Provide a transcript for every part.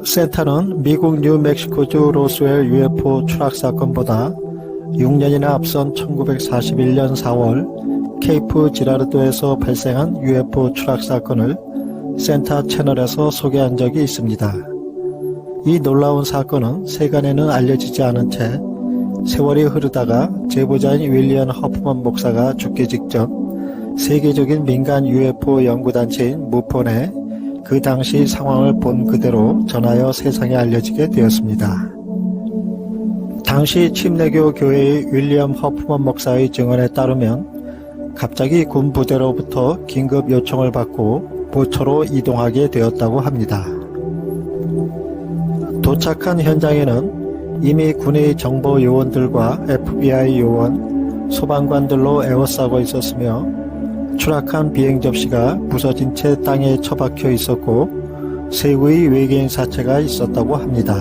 센터는 미국 뉴멕시코주 로스웰 UFO 추락 사건보다 6년이나 앞선 1941년 4월 케이프 지라르도에서 발생한 UFO 추락 사건을 센터 채널에서 소개한 적이 있습니다. 이 놀라운 사건은 세간에는 알려지지 않은 채 세월이 흐르다가 제보자인 윌리엄 허프먼 목사가 죽기 직전 세계적인 민간 UFO 연구단체인 무폰에 그 당시 상황을 본 그대로 전하여 세상에 알려지게 되었습니다. 당시 침례교 교회의 윌리엄 허프먼 목사의 증언에 따르면 갑자기 군 부대로부터 긴급 요청을 받고 보초로 이동하게 되었다고 합니다. 도착한 현장에는 이미 군의 정보 요원들과 FBI 요원, 소방관들로 에워싸고 있었으며 추락한 비행 접시가 부서진 채 땅에 처박혀 있었고 세구의 외계인 사체가 있었다고 합니다.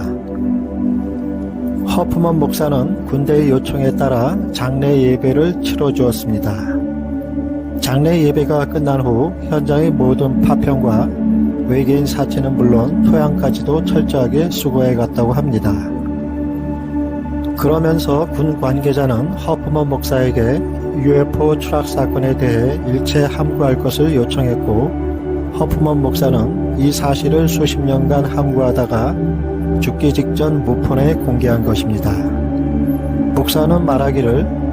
허프먼 목사는 군대의 요청에 따라 장례 예배를 치러주었습니다. 장례 예배가 끝난 후 현장의 모든 파편과 외계인 사체는 물론 토양까지도 철저하게 수거해 갔다고 합니다. 그러면서 군 관계자는 허프먼 목사에게 UFO 추락 사건에 대해 일체 함구할 것을 요청했고 허프먼 목사는 이 사실을 수십 년간 함구하다가 죽기 직전 무폰에 공개한 것입니다. 목사는 말하기를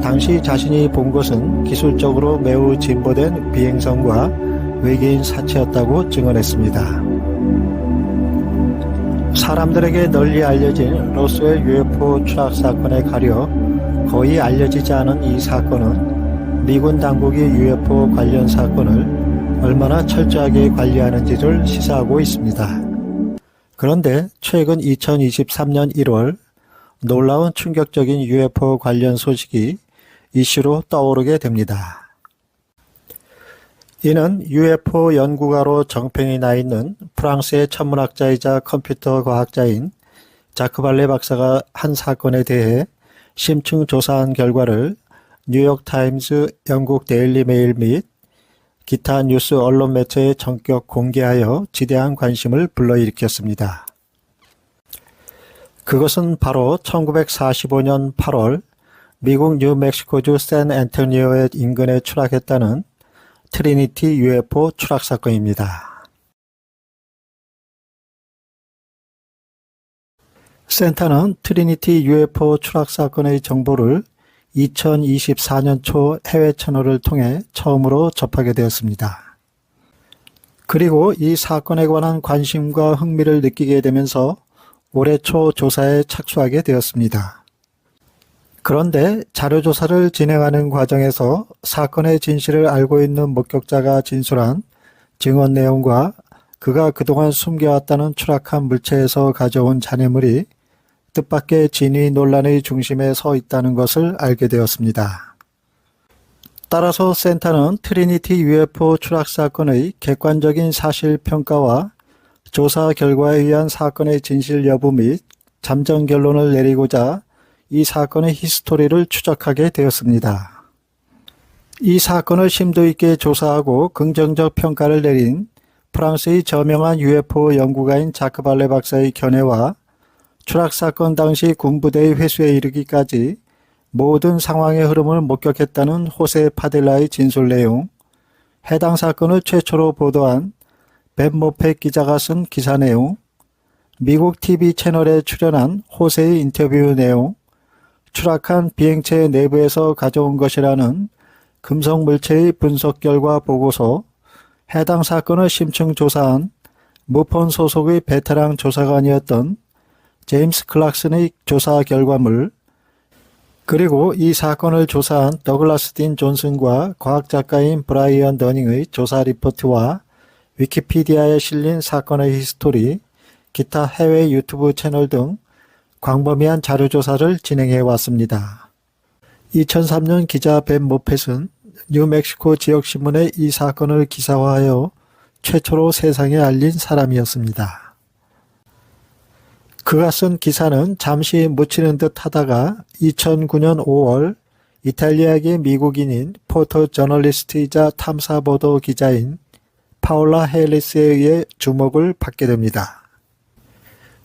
당시 자신이 본 것은 기술적으로 매우 진보된 비행선과 외계인 사체였다고 증언했습니다. 사람들에게 널리 알려진 로스웰 UFO 추락 사건에 가려 거의 알려지지 않은 이 사건은 미군 당국이 UFO 관련 사건을 얼마나 철저하게 관리하는지를 시사하고 있습니다. 그런데 최근 2023년 1월 놀라운 충격적인 UFO 관련 소식이 이슈로 떠오르게 됩니다. 이는 UFO 연구가로 정평이 나 있는 프랑스의 천문학자이자 컴퓨터 과학자인 자크 발레 박사가 한 사건에 대해 심층 조사한 결과를 뉴욕타임스, 영국 데일리 메일 및 기타 뉴스 언론 매체에 전격 공개하여 지대한 관심을 불러일으켰습니다. 그것은 바로 1945년 8월 미국 뉴멕시코주 샌앤토니오의 인근에 추락했다는 트리니티 UFO 추락 사건입니다. 센터는 트리니티 UFO 추락 사건의 정보를 2024년 초 해외 채널을 통해 처음으로 접하게 되었습니다. 그리고 이 사건에 관한 관심과 흥미를 느끼게 되면서 올해 초 조사에 착수하게 되었습니다. 그런데 자료조사를 진행하는 과정에서 사건의 진실을 알고 있는 목격자가 진술한 증언 내용과 그가 그동안 숨겨왔다는 추락한 물체에서 가져온 잔해물이 뜻밖의 진위 논란의 중심에 서 있다는 것을 알게 되었습니다. 따라서 센터는 트리니티 UFO 추락 사건의 객관적인 사실평가와 조사 결과에 의한 사건의 진실 여부 및 잠정 결론을 내리고자 이 사건의 히스토리를 추적하게 되었습니다. 이 사건을 심도 있게 조사하고 긍정적 평가를 내린 프랑스의 저명한 UFO 연구가인 자크 발레 박사의 견해와 추락 사건 당시 군부대의 회수에 이르기까지 모든 상황의 흐름을 목격했다는 호세 파델라의 진술 내용, 해당 사건을 최초로 보도한 벤 모펫 기자가 쓴 기사 내용, 미국 TV 채널에 출연한 호세의 인터뷰 내용, 추락한 비행체 내부에서 가져온 것이라는 금속 물체의 분석 결과 보고서, 해당 사건을 심층 조사한 무폰 소속의 베테랑 조사관이었던 제임스 클락슨의 조사 결과물, 그리고 이 사건을 조사한 더글라스 딘 존슨과 과학작가인 브라이언 더닝의 조사 리포트와 위키피디아에 실린 사건의 히스토리, 기타 해외 유튜브 채널 등 광범위한 자료조사를 진행해 왔습니다. 2003년 기자 벤 모펫은 뉴멕시코 지역신문에 이 사건을 기사화하여 최초로 세상에 알린 사람이었습니다. 그가 쓴 기사는 잠시 묻히는 듯 하다가 2009년 5월 이탈리아계 미국인인 포토 저널리스트이자 탐사보도 기자인 파울라 헤일리스에 의해 주목을 받게 됩니다.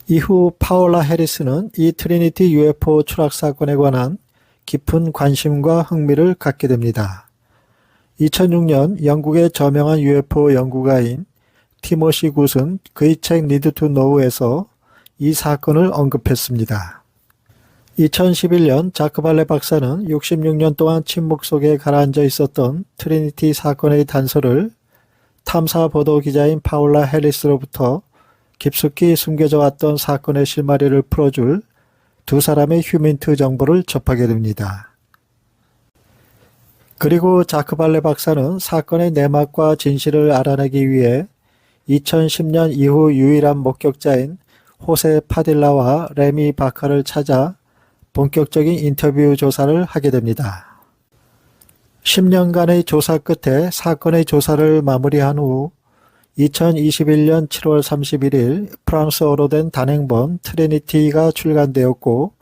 이후 파울라 해리스는 이 트리니티 UFO 추락 사건에 관한 깊은 관심과 흥미를 갖게 됩니다. 2006년 영국의 저명한 UFO 연구가인 티모시 굿은 그의 책 Need to Know에서 이 사건을 언급했습니다. 2011년 자크 발레 박사는 66년 동안 침묵 속에 가라앉아 있었던 트리니티 사건의 단서를 탐사 보도 기자인 파울라 해리스로부터 깊숙이 숨겨져 왔던 사건의 실마리를 풀어줄 두 사람의 휴민트 정보를 접하게 됩니다. 그리고 자크 발레 박사는 사건의 내막과 진실을 알아내기 위해 2010년 이후 유일한 목격자인 호세 파딜라와 레미 바카를 찾아 본격적인 인터뷰 조사를 하게 됩니다. 10년간의 조사 끝에 사건의 조사를 마무리한 후 2021년 7월 31일 프랑스어로 된 단행본 트리니티가 출간되었고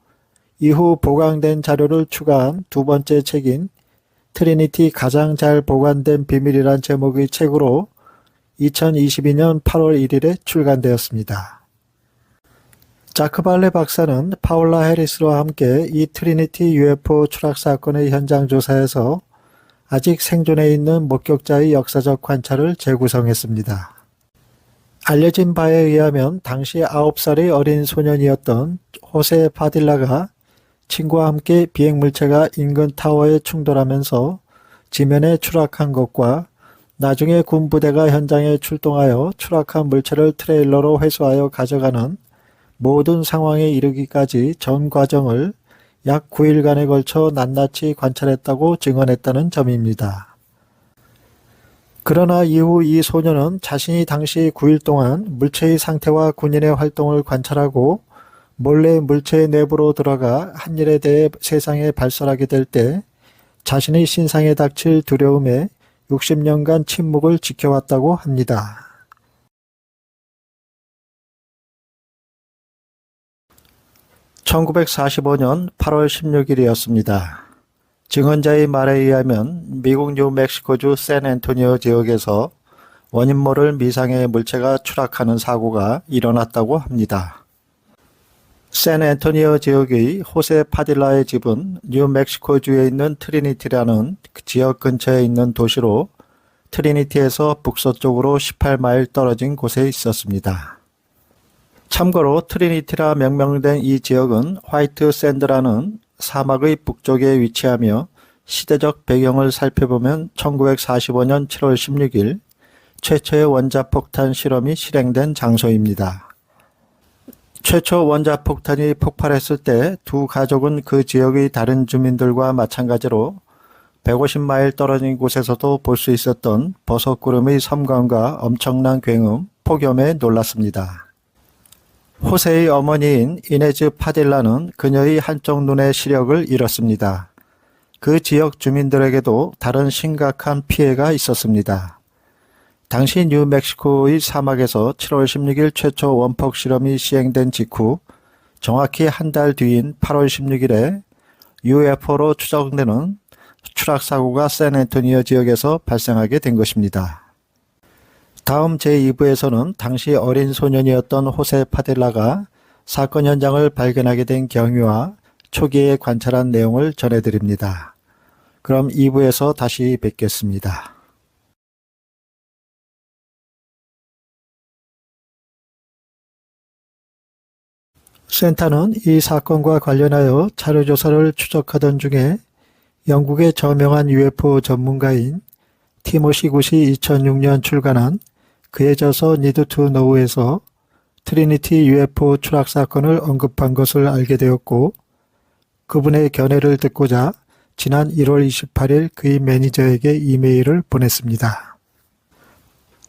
이후 보강된 자료를 추가한 두 번째 책인 트리니티 가장 잘 보관된 비밀이란 제목의 책으로 2022년 8월 1일에 출간되었습니다. 자크 발레 박사는 파울라 해리스와 함께 이 트리니티 UFO 추락 사건의 현장 조사에서 아직 생존해 있는 목격자의 역사적 관찰을 재구성했습니다. 알려진 바에 의하면 당시 9살의 어린 소년이었던 호세 파딜라가 친구와 함께 비행물체가 인근 타워에 충돌하면서 지면에 추락한 것과 나중에 군 부대가 현장에 출동하여 추락한 물체를 트레일러로 회수하여 가져가는 모든 상황에 이르기까지 전 과정을 약 9일간에 걸쳐 낱낱이 관찰했다고 증언했다는 점입니다. 그러나 이후 이 소년은 자신이 당시 9일 동안 물체의 상태와 군인의 활동을 관찰하고 몰래 물체의 내부로 들어가 한 일에 대해 세상에 발설하게 될 때 자신의 신상에 닥칠 두려움에 60년간 침묵을 지켜왔다고 합니다. (1945년 8월 16일이었습니다) 증언자의 말에 의하면 미국 뉴멕시코주 샌앤토니오 지역에서 원인 모를 미상의 물체가 추락하는 사고가 일어났다고 합니다. 샌앤토니오 지역의 호세 파딜라의 집은 뉴멕시코주에 있는 트리니티라는 그 지역 근처에 있는 도시로 트리니티에서 북서쪽으로 18마일 떨어진 곳에 있었습니다. 참고로 트리니티라 명명된 이 지역은 화이트 샌드라는 사막의 북쪽에 위치하며 시대적 배경을 살펴보면 1945년 7월 16일 최초의 원자폭탄 실험이 실행된 장소입니다. 최초 원자폭탄이 폭발했을 때 두 가족은 그 지역의 다른 주민들과 마찬가지로 150마일 떨어진 곳에서도 볼 수 있었던 버섯구름의 섬광과 엄청난 굉음, 폭염에 놀랐습니다. 호세의 어머니인 이네즈 파딜라는 그녀의 한쪽 눈의 시력을 잃었습니다. 그 지역 주민들에게도 다른 심각한 피해가 있었습니다. 당시 뉴멕시코의 사막에서 7월 16일 최초 원폭 실험이 시행된 직후 정확히 한 달 뒤인 8월 16일에 UFO로 추정되는 추락사고가 샌앤토니오 지역에서 발생하게 된 것입니다. 다음 제2부에서는 당시 어린 소년이었던 호세 파딜라가 사건 현장을 발견하게 된 경위와 초기에 관찰한 내용을 전해드립니다. 그럼 2부에서 다시 뵙겠습니다. 센터는 이 사건과 관련하여 자료조사를 추적하던 중에 영국의 저명한 UFO 전문가인 티모시 굿이 2006년 출간한 그의 저서 Need to Know에서 트리니티 UFO 추락 사건을 언급한 것을 알게 되었고 그분의 견해를 듣고자 지난 1월 28일 그의 매니저에게 이메일을 보냈습니다.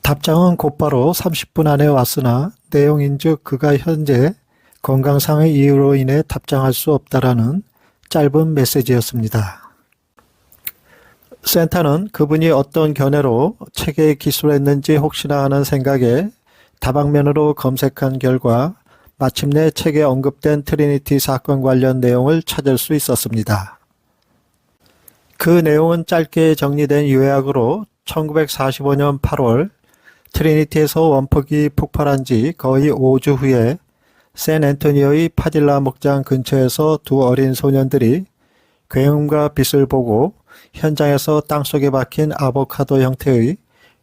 답장은 곧바로 30분 안에 왔으나 내용인즉 그가 현재 건강상의 이유로 인해 답장할 수 없다라는 짧은 메시지였습니다. 센터는 그분이 어떤 견해로 책에 기술했는지 혹시나 하는 생각에 다방면으로 검색한 결과 마침내 책에 언급된 트리니티 사건 관련 내용을 찾을 수 있었습니다. 그 내용은 짧게 정리된 요약으로 1945년 8월 트리니티에서 원폭이 폭발한 지 거의 5주 후에 샌앤토니오의 파딜라 목장 근처에서 두 어린 소년들이 굉음과 빛을 보고 현장에서 땅속에 박힌 아보카도 형태의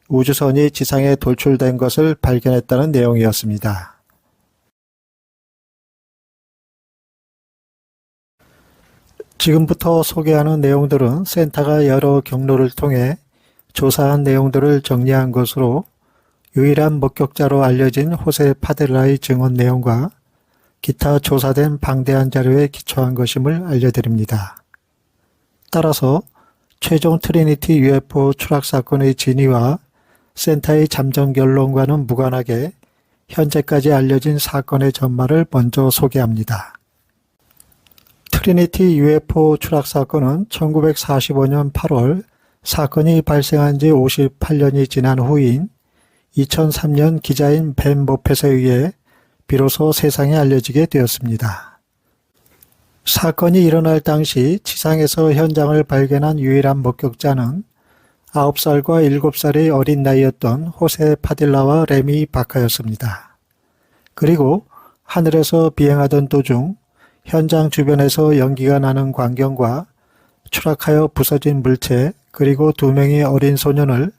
우주선이 지상에 돌출된 것을 발견했다는 내용이었습니다. 지금부터 소개하는 내용들은 센터가 여러 경로를 통해 조사한 내용들을 정리한 것으로 유일한 목격자로 알려진 호세 파델라의 증언 내용과 기타 조사된 방대한 자료에 기초한 것임을 알려드립니다. 따라서 최종 트리니티 UFO 추락 사건의 진위와 센터의 잠정 결론과는 무관하게 현재까지 알려진 사건의 전말을 먼저 소개합니다. 트리니티 UFO 추락 사건은 1945년 8월 사건이 발생한 지 58년이 지난 후인 2003년 기자인 벤 모펫에 의해 비로소 세상에 알려지게 되었습니다. 사건이 일어날 당시 지상에서 현장을 발견한 유일한 목격자는 9살과 7살의 어린 나이였던 호세 파딜라와 레미 바카였습니다. 그리고 하늘에서 비행하던 도중 현장 주변에서 연기가 나는 광경과 추락하여 부서진 물체 그리고 2명의 어린 소년을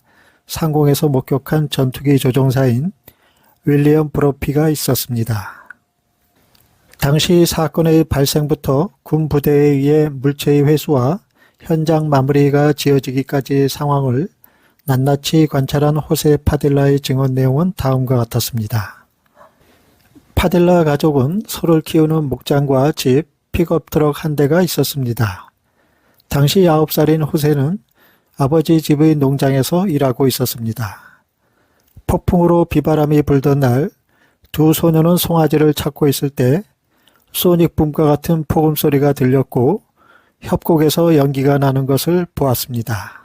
상공에서 목격한 전투기 조종사인 윌리엄 브로피가 있었습니다. 당시 사건의 발생부터 군 부대에 의해 물체의 회수와 현장 마무리가 지어지기까지의 상황을 낱낱이 관찰한 호세 파딜라의 증언 내용은 다음과 같았습니다. 파딜라 가족은 소를 키우는 목장과 집, 픽업 트럭 한 대가 있었습니다. 당시 9살인 호세는 아버지 집의 농장에서 일하고 있었습니다. 폭풍으로 비바람이 불던 날 두 소년은 송아지를 찾고 있을 때 소닉붐과 같은 폭음 소리가 들렸고 협곡에서 연기가 나는 것을 보았습니다.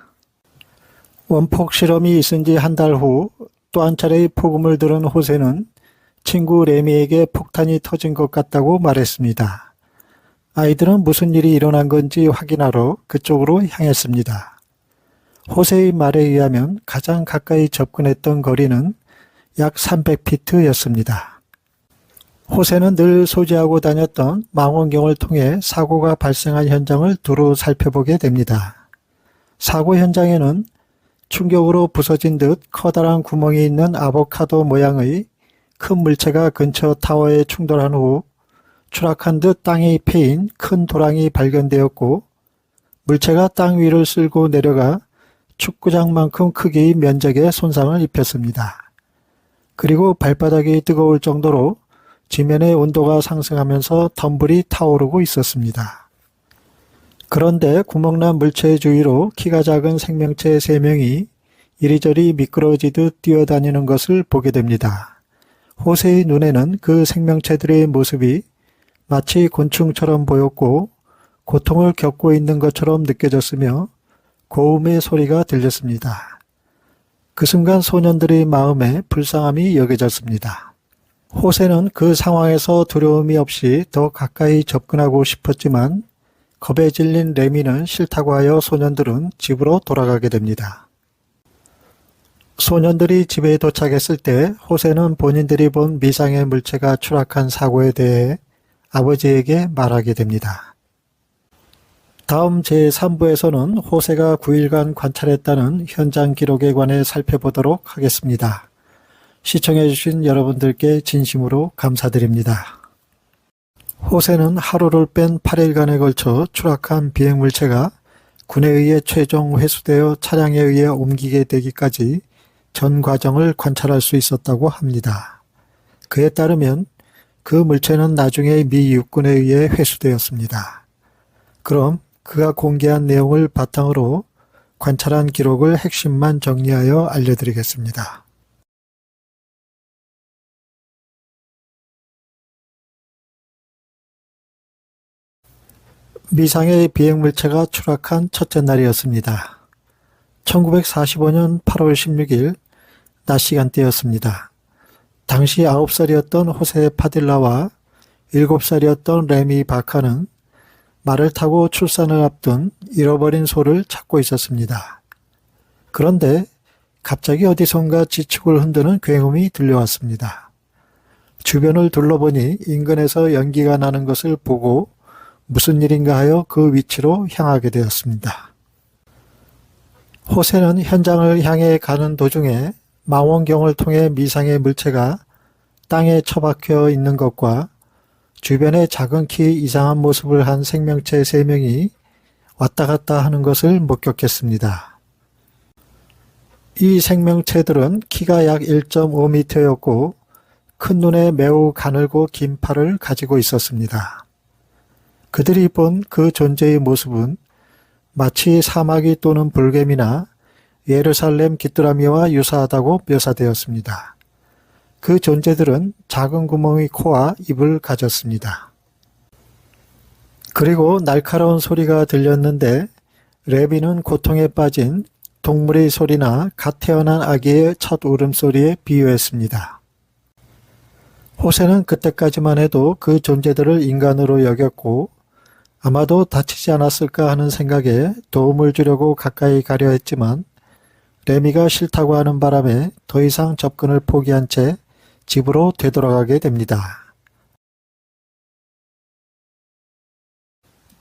원폭 실험이 있은 지 한 달 후 또 한 차례의 폭음을 들은 호세는 친구 레미에게 폭탄이 터진 것 같다고 말했습니다. 아이들은 무슨 일이 일어난 건지 확인하러 그쪽으로 향했습니다. 호세의 말에 의하면 가장 가까이 접근했던 거리는 약 300피트였습니다. 호세는 늘 소지하고 다녔던 망원경을 통해 사고가 발생한 현장을 두루 살펴보게 됩니다. 사고 현장에는 충격으로 부서진 듯 커다란 구멍이 있는 아보카도 모양의 큰 물체가 근처 타워에 충돌한 후 추락한 듯 땅이 패인 큰 도랑이 발견되었고 물체가 땅 위를 쓸고 내려가 축구장만큼 크기의 면적에 손상을 입혔습니다. 그리고 발바닥이 뜨거울 정도로 지면의 온도가 상승하면서 덤불이 타오르고 있었습니다. 그런데 구멍난 물체의 주위로 키가 작은 생명체 3명이 이리저리 미끄러지듯 뛰어다니는 것을 보게 됩니다. 호세의 눈에는 그 생명체들의 모습이 마치 곤충처럼 보였고 고통을 겪고 있는 것처럼 느껴졌으며 고음의 소리가 들렸습니다. 그 순간 소년들의 마음에 불쌍함이 여겨졌습니다. 호세는 그 상황에서 두려움이 없이 더 가까이 접근하고 싶었지만 겁에 질린 레미는 싫다고 하여 소년들은 집으로 돌아가게 됩니다. 소년들이 집에 도착했을 때 호세는 본인들이 본 미상의 물체가 추락한 사고에 대해 아버지에게 말하게 됩니다. 다음 제3부에서는 호세가 9일간 관찰했다는 현장 기록에 관해 살펴보도록 하겠습니다. 시청해주신 여러분들께 진심으로 감사드립니다. 호세는 하루를 뺀 8일간에 걸쳐 추락한 비행물체가 군에 의해 최종 회수되어 차량에 의해 옮기게 되기까지 전 과정을 관찰할 수 있었다고 합니다. 그에 따르면 그 물체는 나중에 미 육군에 의해 회수되었습니다. 그럼 그가 공개한 내용을 바탕으로 관찰한 기록을 핵심만 정리하여 알려드리겠습니다. 미상의 비행물체가 추락한 첫째 날이었습니다. 1945년 8월 16일 낮 시간대였습니다. 당시 9살이었던 호세 파딜라와 7살이었던 레미 바카는 말을 타고 출산을 앞둔 잃어버린 소를 찾고 있었습니다. 그런데 갑자기 어디선가 지축을 흔드는 굉음이 들려왔습니다. 주변을 둘러보니 인근에서 연기가 나는 것을 보고 무슨 일인가 하여 그 위치로 향하게 되었습니다. 호세는 현장을 향해 가는 도중에 망원경을 통해 미상의 물체가 땅에 처박혀 있는 것과 주변에 작은 키 이상한 모습을 한 생명체 3명이 왔다 갔다 하는 것을 목격했습니다. 이 생명체들은 키가 약 1.5m였고 큰 눈에 매우 가늘고 긴 팔을 가지고 있었습니다. 그들이 본 그 존재의 모습은 마치 사마귀 또는 불개미나 예루살렘 귀뚜라미와 유사하다고 묘사되었습니다. 그 존재들은 작은 구멍의 코와 입을 가졌습니다. 그리고 날카로운 소리가 들렸는데 레비는 고통에 빠진 동물의 소리나 갓 태어난 아기의 첫 울음소리에 비유했습니다. 호세는 그때까지만 해도 그 존재들을 인간으로 여겼고 아마도 다치지 않았을까 하는 생각에 도움을 주려고 가까이 가려 했지만 레미가 싫다고 하는 바람에 더 이상 접근을 포기한 채 집으로 되돌아가게 됩니다.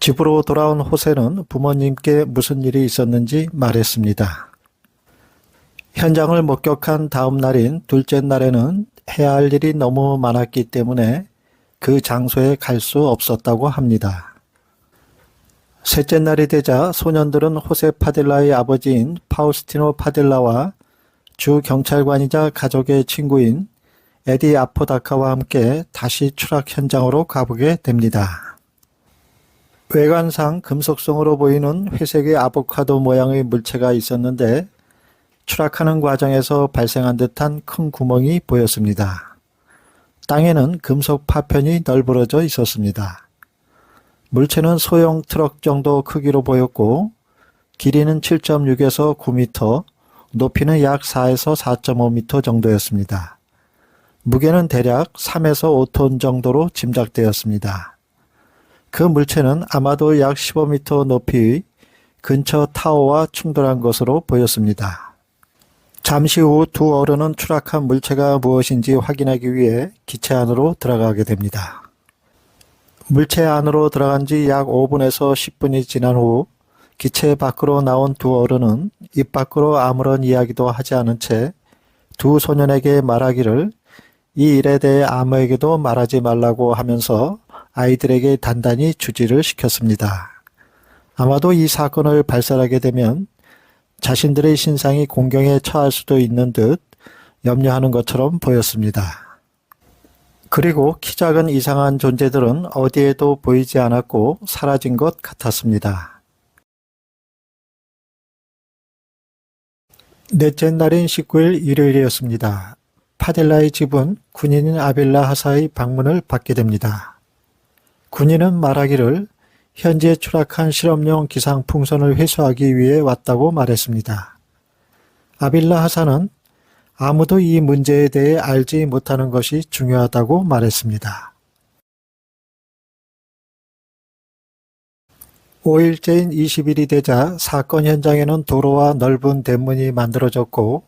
집으로 돌아온 호세는 부모님께 무슨 일이 있었는지 말했습니다. 현장을 목격한 다음 날인 둘째 날에는 해야 할 일이 너무 많았기 때문에 그 장소에 갈 수 없었다고 합니다. 셋째 날이 되자 소년들은 호세 파딜라의 아버지인 파우스티노 파딜라와 주 경찰관이자 가족의 친구인 에디 아포다카와 함께 다시 추락 현장으로 가보게 됩니다. 외관상 금속성으로 보이는 회색의 아보카도 모양의 물체가 있었는데 추락하는 과정에서 발생한 듯한 큰 구멍이 보였습니다. 땅에는 금속 파편이 널브러져 있었습니다. 물체는 소형 트럭 정도 크기로 보였고 길이는 7.6에서 9m, 높이는 약 4에서 4.5m 정도였습니다. 무게는 대략 3에서 5톤 정도로 짐작되었습니다. 그 물체는 아마도 약 15m 높이의 근처 타워와 충돌한 것으로 보였습니다. 잠시 후 두 어른은 추락한 물체가 무엇인지 확인하기 위해 기체 안으로 들어가게 됩니다. 물체 안으로 들어간 지 약 5분에서 10분이 지난 후 기체 밖으로 나온 두 어른은 입 밖으로 아무런 이야기도 하지 않은 채 두 소년에게 말하기를 이 일에 대해 아무에게도 말하지 말라고 하면서 아이들에게 단단히 주지를 시켰습니다. 아마도 이 사건을 발설하게 되면 자신들의 신상이 공경에 처할 수도 있는 듯 염려하는 것처럼 보였습니다. 그리고 키 작은 이상한 존재들은 어디에도 보이지 않았고 사라진 것 같았습니다. 넷째 날인 19일 일요일이었습니다. 파딜라의 집은 군인인 아빌라 하사의 방문을 받게 됩니다. 군인은 말하기를 현지에 추락한 실험용 기상 풍선을 회수하기 위해 왔다고 말했습니다. 아빌라 하사는 아무도 이 문제에 대해 알지 못하는 것이 중요하다고 말했습니다. 5일째인 20일이 되자 사건 현장에는 도로와 넓은 대문이 만들어졌고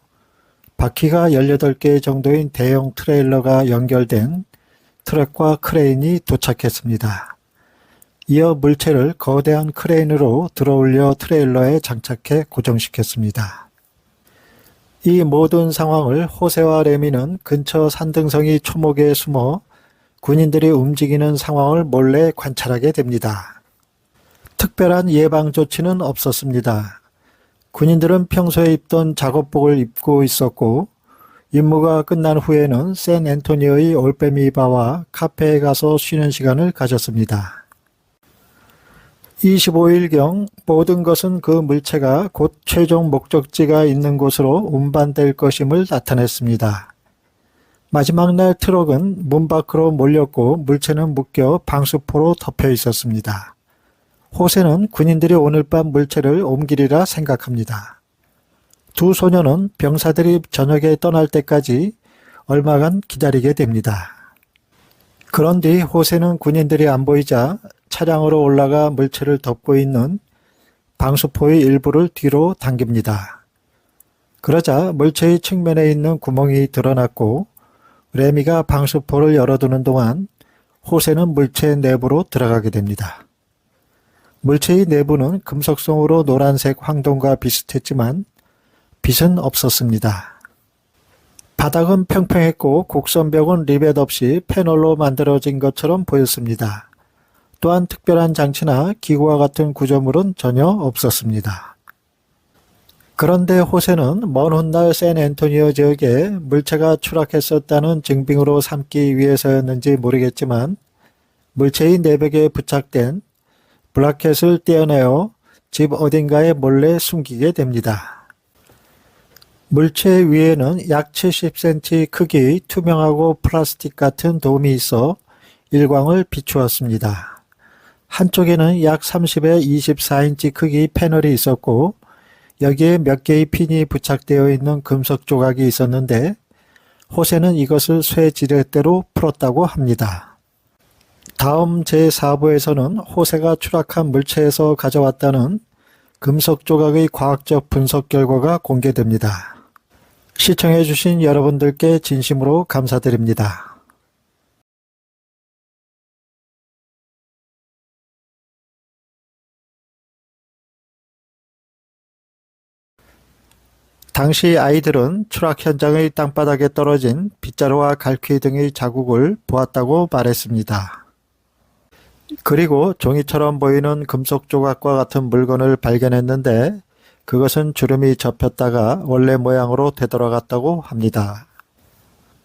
바퀴가 18개 정도인 대형 트레일러가 연결된 트럭과 크레인이 도착했습니다. 이어 물체를 거대한 크레인으로 들어올려 트레일러에 장착해 고정시켰습니다. 이 모든 상황을 호세와 레미는 근처 산등성이 초목에 숨어 군인들이 움직이는 상황을 몰래 관찰하게 됩니다. 특별한 예방 조치는 없었습니다. 군인들은 평소에 입던 작업복을 입고 있었고 임무가 끝난 후에는 샌앤토니오의 올빼미 바와 카페에 가서 쉬는 시간을 가졌습니다. 25일경 모든 것은 그 물체가 곧 최종 목적지가 있는 곳으로 운반될 것임을 나타냈습니다. 마지막 날 트럭은 문 밖으로 몰렸고 물체는 묶여 방수포로 덮여 있었습니다. 호세는 군인들이 오늘 밤 물체를 옮기리라 생각합니다. 두 소녀는 병사들이 저녁에 떠날 때까지 얼마간 기다리게 됩니다. 그런 뒤 호세는 군인들이 안 보이자 차량으로 올라가 물체를 덮고 있는 방수포의 일부를 뒤로 당깁니다. 그러자 물체의 측면에 있는 구멍이 드러났고 레미가 방수포를 열어두는 동안 호세는 물체 내부로 들어가게 됩니다. 물체의 내부는 금속성으로 노란색 황동과 비슷했지만 빛은 없었습니다. 바닥은 평평했고 곡선벽은 리벳 없이 패널로 만들어진 것처럼 보였습니다. 또한 특별한 장치나 기구와 같은 구조물은 전혀 없었습니다. 그런데 호세는 먼 훗날 샌앤토니오 지역에 물체가 추락했었다는 증빙으로 삼기 위해서였는지 모르겠지만 물체의 내벽에 부착된 브라켓을 떼어내어 집 어딘가에 몰래 숨기게 됩니다. 물체 위에는 약 70cm 크기의 투명하고 플라스틱 같은 돔이 있어 일광을 비추었습니다. 한쪽에는 약 30에 24인치 크기의 패널이 있었고 여기에 몇 개의 핀이 부착되어 있는 금속 조각이 있었는데 호세는 이것을 쇠 지렛대로 풀었다고 합니다. 다음 제4부에서는 호세가 추락한 물체에서 가져왔다는 금속 조각의 과학적 분석 결과가 공개됩니다. 시청해주신 여러분들께 진심으로 감사드립니다. 당시 아이들은 추락 현장의 땅바닥에 떨어진 빗자루와 갈퀴 등의 자국을 보았다고 말했습니다. 그리고 종이처럼 보이는 금속 조각과 같은 물건을 발견했는데 그것은 주름이 접혔다가 원래 모양으로 되돌아갔다고 합니다.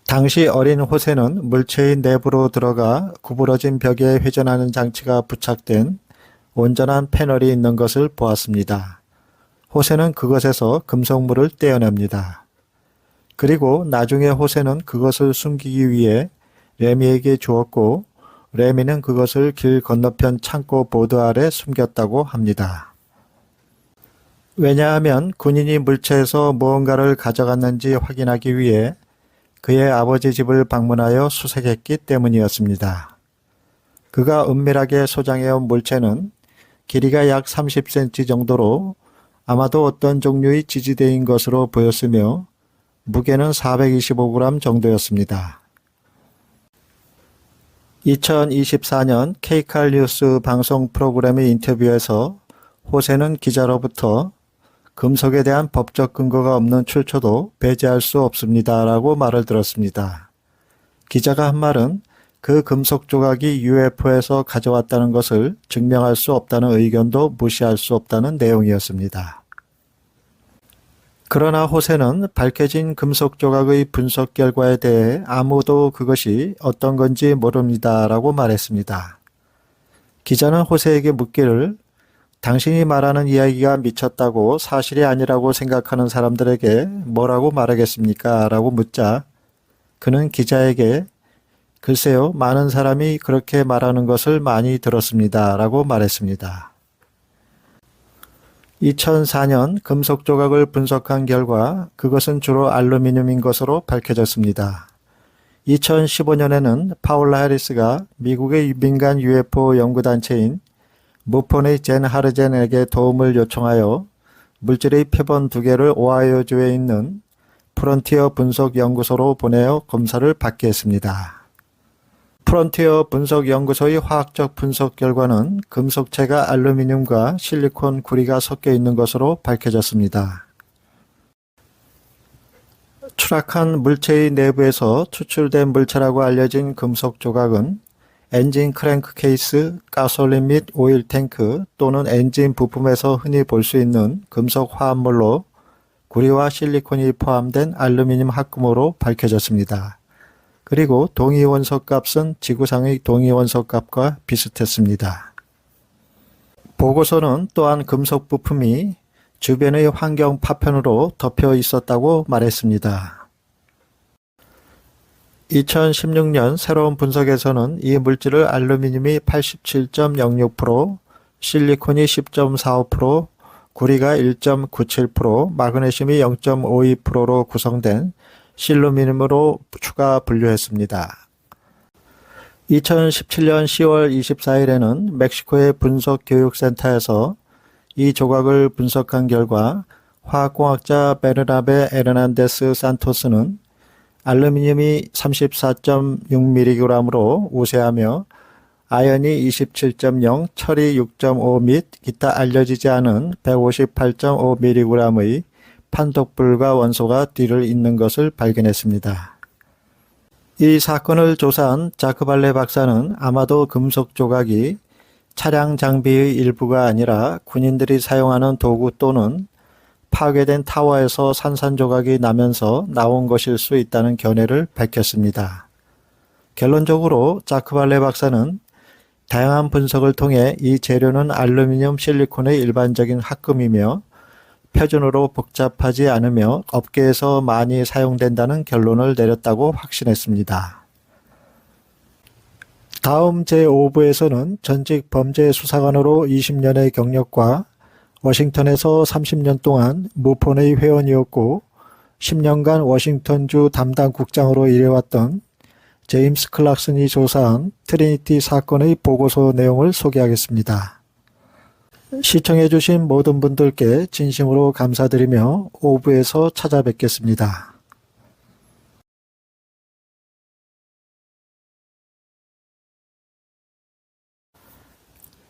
당시 어린 호세는 물체의 내부로 들어가 구부러진 벽에 회전하는 장치가 부착된 온전한 패널이 있는 것을 보았습니다. 호세는 그것에서 금속물을 떼어냅니다. 그리고 나중에 호세는 그것을 숨기기 위해 레미에게 주었고 레미는 그것을 길 건너편 창고 보드 아래 숨겼다고 합니다. 왜냐하면 군인이 물체에서 무언가를 가져갔는지 확인하기 위해 그의 아버지 집을 방문하여 수색했기 때문이었습니다. 그가 은밀하게 소장해온 물체는 길이가 약 30cm 정도로 아마도 어떤 종류의 지지대인 것으로 보였으며 무게는 425g 정도였습니다. 2024년 케이칼 뉴스 방송 프로그램의 인터뷰에서 호세는 기자로부터 금속에 대한 법적 근거가 없는 출처도 배제할 수 없습니다 라고 말을 들었습니다. 기자가 한 말은 그 금속 조각이 UFO에서 가져왔다는 것을 증명할 수 없다는 의견도 무시할 수 없다는 내용이었습니다. 그러나 호세는 밝혀진 금속 조각의 분석 결과에 대해 아무도 그것이 어떤 건지 모릅니다 라고 말했습니다. 기자는 호세에게 묻기를 당신이 말하는 이야기가 미쳤다고 사실이 아니라고 생각하는 사람들에게 뭐라고 말하겠습니까? 라고 묻자 그는 기자에게 글쎄요, 많은 사람이 그렇게 말하는 것을 많이 들었습니다 라고 말했습니다. 2004년 금속 조각을 분석한 결과 그것은 주로 알루미늄인 것으로 밝혀졌습니다. 2015년에는 파울라 해리스가 미국의 민간 UFO 연구단체인 무폰의 젠 하르젠에게 도움을 요청하여 물질의 표본 2개를 오하이오주에 있는 프론티어 분석 연구소로 보내어 검사를 받게 했습니다. 프론티어 분석 연구소의 화학적 분석 결과는 금속체가 알루미늄과 실리콘 구리가 섞여 있는 것으로 밝혀졌습니다. 추락한 물체의 내부에서 추출된 물체라고 알려진 금속 조각은 엔진 크랭크 케이스, 가솔린 및 오일 탱크 또는 엔진 부품에서 흔히 볼 수 있는 금속 화합물로 구리와 실리콘이 포함된 알루미늄 합금으로 밝혀졌습니다. 그리고 동위 원소 값은 지구상의 동위 원소 값과 비슷했습니다. 보고서는 또한 금속 부품이 주변의 환경 파편으로 덮여 있었다고 말했습니다. 2016년 새로운 분석에서는 이 물질을 알루미늄이 87.06%, 실리콘이 10.45%, 구리가 1.97%, 마그네슘이 0.52%로 구성된 실루미늄으로 추가 분류했습니다. 2017년 10월 24일에는 멕시코의 분석교육센터에서 이 조각을 분석한 결과 화학공학자 베르나베 에르난데스 산토스는 알루미늄이 34.6mg으로 우세하며 아연이 27.0, 철이 6.5 및 기타 알려지지 않은 158.5mg의 판독불가 원소가 뒤를 잇는 것을 발견했습니다. 이 사건을 조사한 자크발레 박사는 아마도 금속 조각이 차량 장비의 일부가 아니라 군인들이 사용하는 도구 또는 파괴된 타워에서 산산조각이 나면서 나온 것일 수 있다는 견해를 밝혔습니다. 결론적으로 자크발레 박사는 다양한 분석을 통해 이 재료는 알루미늄 실리콘의 일반적인 합금이며 표준으로 복잡하지 않으며 업계에서 많이 사용된다는 결론을 내렸다고 확신했습니다. 다음 제5부에서는 전직 범죄수사관으로 20년의 경력과 워싱턴에서 30년 동안 무폰의 회원이었고 10년간 워싱턴주 담당 국장으로 일해왔던 제임스 클락슨이 조사한 트리니티 사건의 보고서 내용을 소개하겠습니다. 시청해주신 모든 분들께 진심으로 감사드리며 5부에서 찾아뵙겠습니다.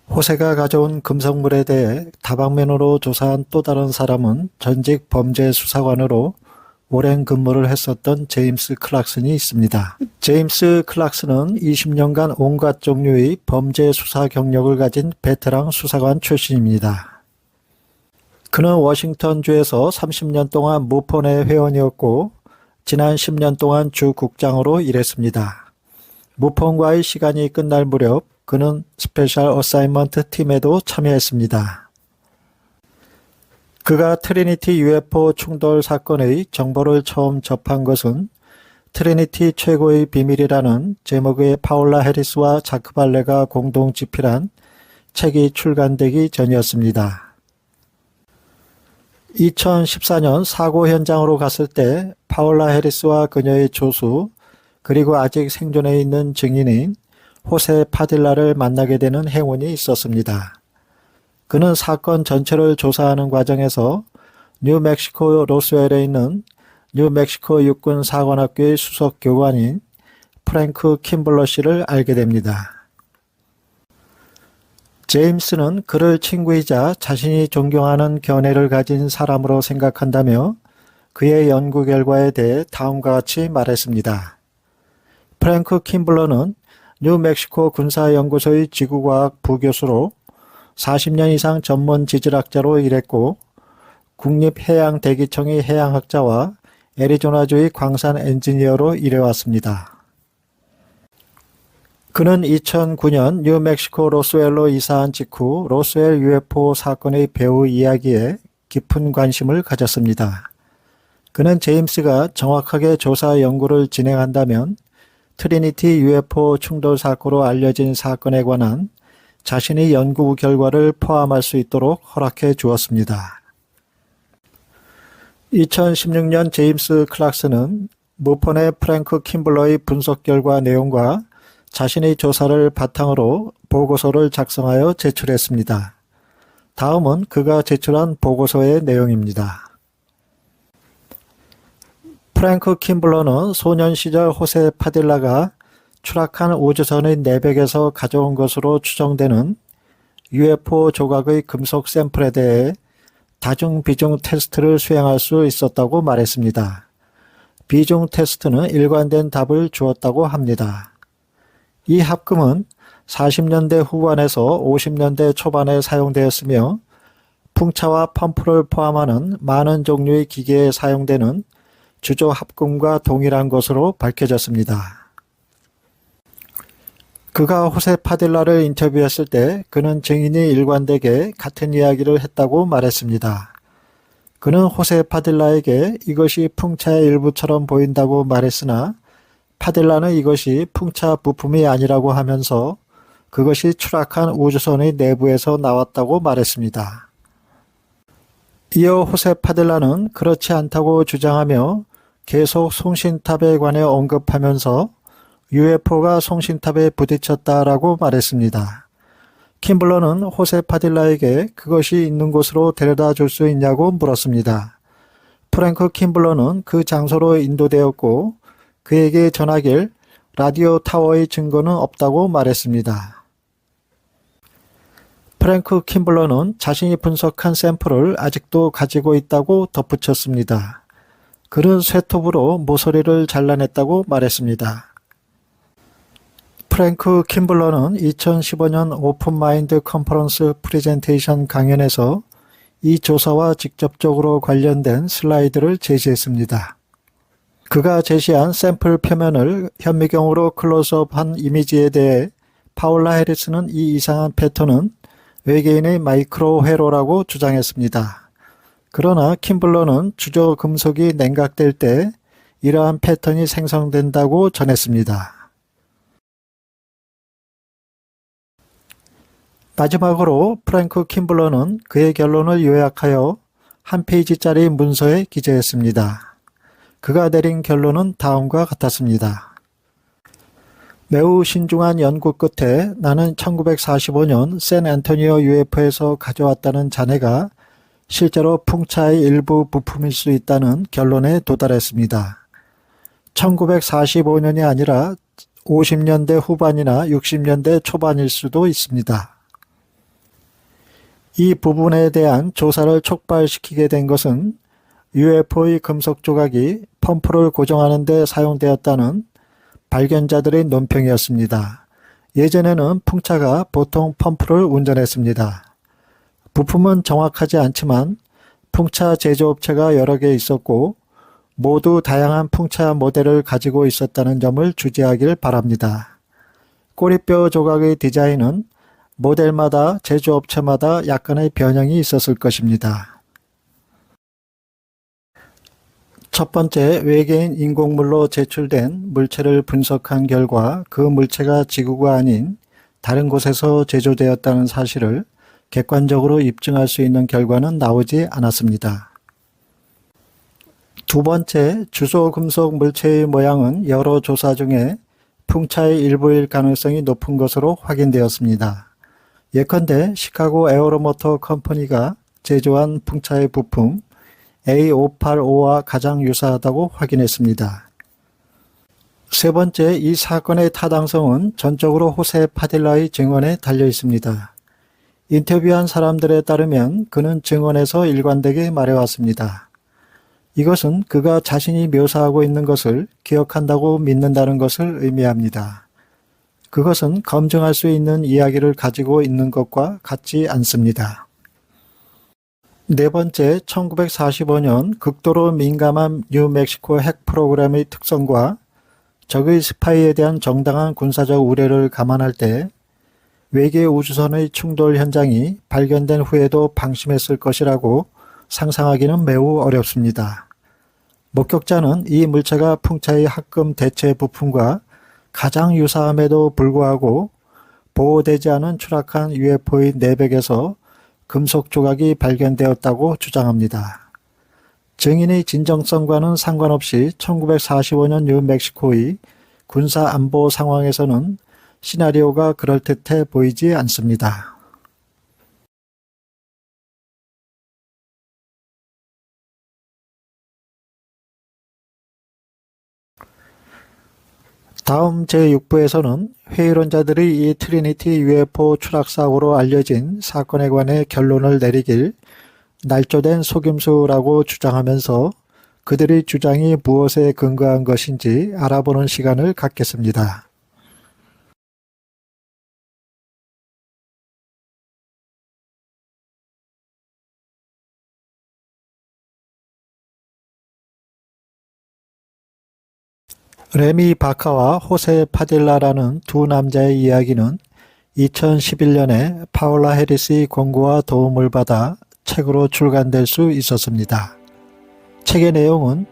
호세가 가져온 금속물에 대해 다방면으로 조사한 또 다른 사람은 전직 범죄수사관으로 오랜 근무를 했었던 제임스 클락슨이 있습니다. 제임스 클락슨은 20년간 온갖 종류의 범죄 수사 경력을 가진 베테랑 수사관 출신입니다. 그는 워싱턴주에서 30년 동안 무폰의 회원이었고 지난 10년 동안 주 국장으로 일했습니다. 무폰과의 시간이 끝날 무렵 그는 스페셜 어사이먼트 팀에도 참여했습니다. 그가 트리니티 UFO 충돌 사건의 정보를 처음 접한 것은 트리니티 최고의 비밀이라는 제목의 파울라 해리스와 자크 발레가 공동 집필한 책이 출간되기 전이었습니다. 2014년 사고 현장으로 갔을 때 파울라 해리스와 그녀의 조수 그리고 아직 생존해 있는 증인인 호세 파딜라를 만나게 되는 행운이 있었습니다. 그는 사건 전체를 조사하는 과정에서 뉴멕시코 로스웰에 있는 뉴멕시코 육군 사관학교의 수석 교관인 프랭크 킴블러 씨를 알게 됩니다. 제임스는 그를 친구이자 자신이 존경하는 견해를 가진 사람으로 생각한다며 그의 연구 결과에 대해 다음과 같이 말했습니다. 프랭크 킴블러는 뉴멕시코 군사연구소의 지구과학 부교수로 40년 이상 전문 지질학자로 일했고 국립해양대기청의 해양학자와 애리조나주의 광산 엔지니어로 일해왔습니다. 그는 2009년 뉴멕시코 로스웰로 이사한 직후 로스웰 UFO 사건의 배후 이야기에 깊은 관심을 가졌습니다. 그는 제임스가 정확하게 조사 연구를 진행한다면 트리니티 UFO 충돌 사고로 알려진 사건에 관한 자신의 연구 결과를 포함할 수 있도록 허락해 주었습니다. 2016년 제임스 클락슨은 무폰의 프랭크 킴블러의 분석 결과 내용과 자신의 조사를 바탕으로 보고서를 작성하여 제출했습니다. 다음은 그가 제출한 보고서의 내용입니다. 프랭크 킴블러는 소년 시절 호세 파딜라가 추락한 우주선의 내벽에서 가져온 것으로 추정되는 UFO 조각의 금속 샘플에 대해 다중 비중 테스트를 수행할 수 있었다고 말했습니다. 비중 테스트는 일관된 답을 주었다고 합니다. 이 합금은 40년대 후반에서 50년대 초반에 사용되었으며 풍차와 펌프를 포함하는 많은 종류의 기계에 사용되는 주조 합금과 동일한 것으로 밝혀졌습니다. 그가 호세 파딜라를 인터뷰했을 때 그는 증인이 일관되게 같은 이야기를 했다고 말했습니다. 그는 호세 파딜라에게 이것이 풍차의 일부처럼 보인다고 말했으나 파딜라는 이것이 풍차 부품이 아니라고 하면서 그것이 추락한 우주선의 내부에서 나왔다고 말했습니다. 이어 호세 파딜라는 그렇지 않다고 주장하며 계속 송신탑에 관해 언급하면서 UFO가 송신탑에 부딪혔다라고 말했습니다. 킴블러는 호세 파딜라에게 그것이 있는 곳으로 데려다 줄 수 있냐고 물었습니다. 프랭크 킴블러는 그 장소로 인도되었고 그에게 전하길 라디오 타워의 증거는 없다고 말했습니다. 프랭크 킴블러는 자신이 분석한 샘플을 아직도 가지고 있다고 덧붙였습니다. 그는 쇠톱으로 모서리를 잘라냈다고 말했습니다. 프랭크 킴블러는 2015년 오픈마인드 컨퍼런스 프레젠테이션 강연에서 이 조사와 직접적으로 관련된 슬라이드를 제시했습니다. 그가 제시한 샘플 표면을 현미경으로 클로즈업한 이미지에 대해 파울라 해리스는 이 이상한 패턴은 외계인의 마이크로 회로라고 주장했습니다. 그러나 킴블러는 주저 금속이 냉각될 때 이러한 패턴이 생성된다고 전했습니다. 마지막으로 프랭크 킴블러는 그의 결론을 요약하여 한 페이지짜리 문서에 기재했습니다. 그가 내린 결론은 다음과 같았습니다. 매우 신중한 연구 끝에 나는 1945년 샌앤토니오 UFO에서 가져왔다는 잔해가 실제로 풍차의 일부 부품일 수 있다는 결론에 도달했습니다. 1945년이 아니라 50년대 후반이나 60년대 초반일 수도 있습니다. 이 부분에 대한 조사를 촉발시키게 된 것은 UFO의 금속 조각이 펌프를 고정하는 데 사용되었다는 발견자들의 논평이었습니다. 예전에는 풍차가 보통 펌프를 운전했습니다. 부품은 정확하지 않지만 풍차 제조업체가 여러 개 있었고 모두 다양한 풍차 모델을 가지고 있었다는 점을 주지하길 바랍니다. 꼬리뼈 조각의 디자인은 모델마다 제조업체마다 약간의 변형이 있었을 것입니다. 첫 번째, 외계인 인공물로 제출된 물체를 분석한 결과 그 물체가 지구가 아닌 다른 곳에서 제조되었다는 사실을 객관적으로 입증할 수 있는 결과는 나오지 않았습니다. 두 번째, 주소 금속 물체의 모양은 여러 조사 중에 풍차의 일부일 가능성이 높은 것으로 확인되었습니다. 예컨대 시카고 에어로모터 컴퍼니가 제조한 풍차의 부품 A585와 가장 유사하다고 확인했습니다. 세 번째, 이 사건의 타당성은 전적으로 호세 파딜라의 증언에 달려 있습니다. 인터뷰한 사람들에 따르면 그는 증언에서 일관되게 말해왔습니다. 이것은 그가 자신이 묘사하고 있는 것을 기억한다고 믿는다는 것을 의미합니다. 그것은 검증할 수 있는 이야기를 가지고 있는 것과 같지 않습니다. 네 번째, 1945년 극도로 민감한 뉴멕시코 핵 프로그램의 특성과 적의 스파이에 대한 정당한 군사적 우려를 감안할 때 외계 우주선의 충돌 현장이 발견된 후에도 방심했을 것이라고 상상하기는 매우 어렵습니다. 목격자는 이 물체가 풍차의 합금 대체 부품과 가장 유사함에도 불구하고 보호되지 않은 추락한 UFO의 내벽에서 금속 조각이 발견되었다고 주장합니다. 증인의 진정성과는 상관없이 1945년 뉴멕시코의 군사 안보 상황에서는 시나리오가 그럴듯해 보이지 않습니다. 다음 제6부에서는 회의론자들이 이 트리니티 UFO 추락사고로 알려진 사건에 관해 결론을 내리길 날조된 속임수라고 주장하면서 그들의 주장이 무엇에 근거한 것인지 알아보는 시간을 갖겠습니다. 레미 바카와 호세 파딜라라는 두 남자의 이야기는 2011년에 파울라 해리스의 권고와 도움을 받아 책으로 출간될 수 있었습니다. 책의 내용은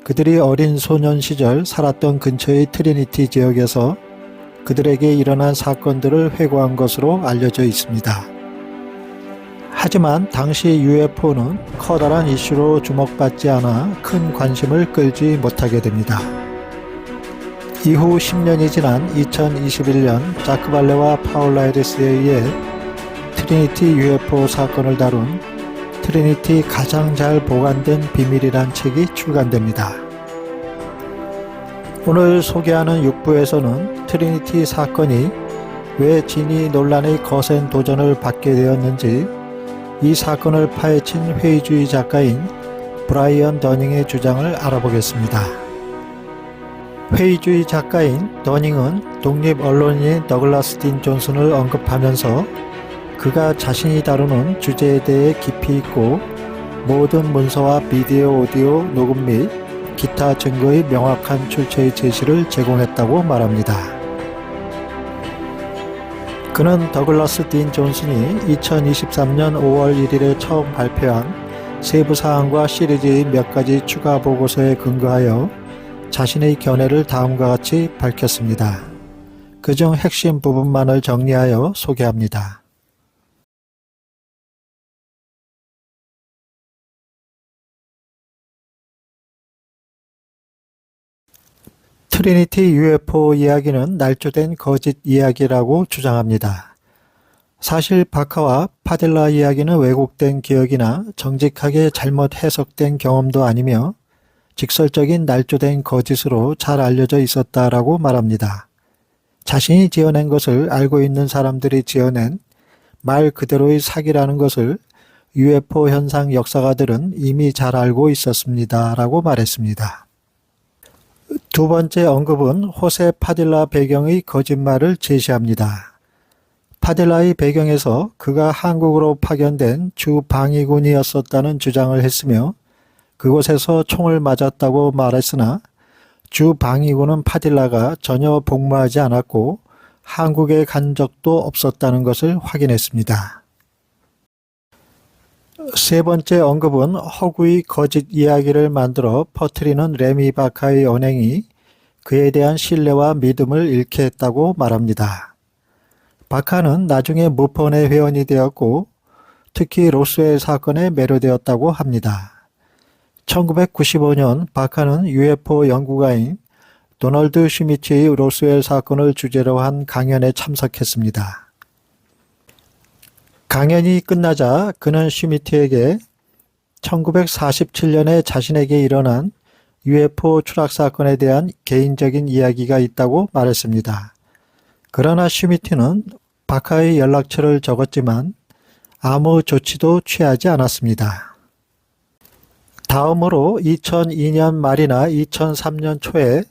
그들이 어린 소년 시절 살았던 근처의 트리니티 지역에서 그들에게 일어난 사건들을 회고한 것으로 알려져 있습니다. 하지만 당시 UFO는 커다란 이슈로 주목받지 않아 큰 관심을 끌지 못하게 됩니다. 이후 10년이 지난 2021년 자크 발레와 파울라 해리스에 의해 트리니티 UFO 사건을 다룬 트리니티 가장 잘 보관된 비밀이란 책이 출간됩니다. 오늘 소개하는 6부에서는 트리니티 사건이 왜 진위 논란의 거센 도전을 받게 되었는지, 이 사건을 파헤친 회의주의 작가인 브라이언 더닝의 주장을 알아보겠습니다. 회의주의 작가인 더닝은 독립 언론인 더글라스 딘 존슨을 언급하면서 그가 자신이 다루는 주제에 대해 깊이 있고 모든 문서와 비디오, 오디오, 녹음 및 기타 증거의 명확한 출처의 제시를 제공했다고 말합니다. 그는 더글라스 딘 존슨이 2023년 5월 1일에 처음 발표한 세부 사항과 시리즈의 몇 가지 추가 보고서에 근거하여 자신의 견해를 다음과 같이 밝혔습니다. 그중 핵심 부분만을 정리하여 소개합니다. 트리니티 UFO 이야기는 날조된 거짓 이야기라고 주장합니다. 사실 바카와 파델라 이야기는 왜곡된 기억이나 정직하게 잘못 해석된 경험도 아니며 직설적인 날조된 거짓으로 잘 알려져 있었다라고 말합니다. 자신이 지어낸 것을 알고 있는 사람들이 지어낸 말 그대로의 사기라는 것을 UFO 현상 역사가들은 이미 잘 알고 있었습니다. 라고 말했습니다. 두 번째 언급은 호세 파딜라 배경의 거짓말을 제시합니다. 파딜라의 배경에서 그가 한국으로 파견된 주 방위군이었었다는 주장을 했으며 그곳에서 총을 맞았다고 말했으나 주 방위군은 파딜라가 전혀 복무하지 않았고 한국에 간 적도 없었다는 것을 확인했습니다. 세 번째 언급은 허구의 거짓 이야기를 만들어 퍼뜨리는 레미 바카의 언행이 그에 대한 신뢰와 믿음을 잃게 했다고 말합니다. 바카는 나중에 무펀의 회원이 되었고 특히 로스웰 사건에 매료되었다고 합니다. 1995년 바카는 UFO 연구가인 도널드 슈미츠의 로스웰 사건을 주제로 한 강연에 참석했습니다. 강연이 끝나자 그는 슈미트에게 1947년에 자신에게 일어난 UFO 추락 사건에 대한 개인적인 이야기가 있다고 말했습니다. 그러나 슈미트는 바카의 연락처를 적었지만 아무 조치도 취하지 않았습니다. 다음으로 2002년 말이나 2003년 초에